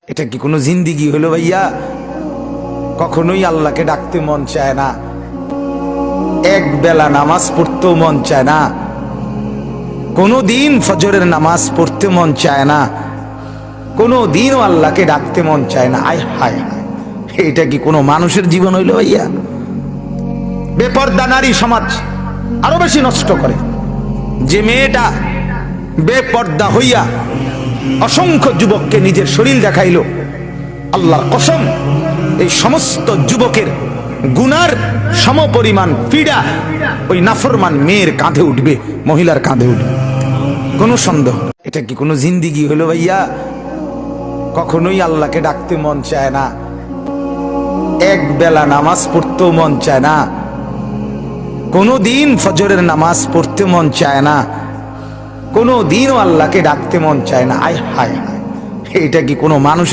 এটা কি কোনো জিন্দিগি হলো ভাইয়া? কখনোই আল্লাহকে ডাকতে মন চায় না, এক বেলা নামাজ পড়তেও মন চায় না, কোনো দিন ফজরের নামাজ পড়তে মন চায় না, কোনো দিনও আল্লাহকে ডাকতে মন চায় না। আয় হায় হায়, এটা কি কোনো মানুষের জীবন হইল ভাইয়া? বেপর্দা নারী সমাজ আরো বেশি নষ্ট করে। যে মেয়েটা বেপর্দা হইয়া অসংখ্য যুবককে নিজের শরীর দেখাইল, আল্লাহর কসম এই সমস্ত যুবকের গুনার সমপরিমাণ পীড়া ওই নাফরমান মেয়ের কাঁধে উঠবে, মহিলার কাঁধে উঠবে, কোনো সন্দেহ। এটা কি কোনো জিন্দিগি হলো ভাইয়া? কখনোই আল্লাহকে ডাকতে মন চায় না, এক বেলা নামাজ পড়তেও মন চায় না, কোনো দিন ফজরের নামাজ পড়তে মন চায় না, কোনো দিনও আল্লাহকে ডাকতে মন চায় না। আয় হায় হায়, এটা কি কোনো মানুষ?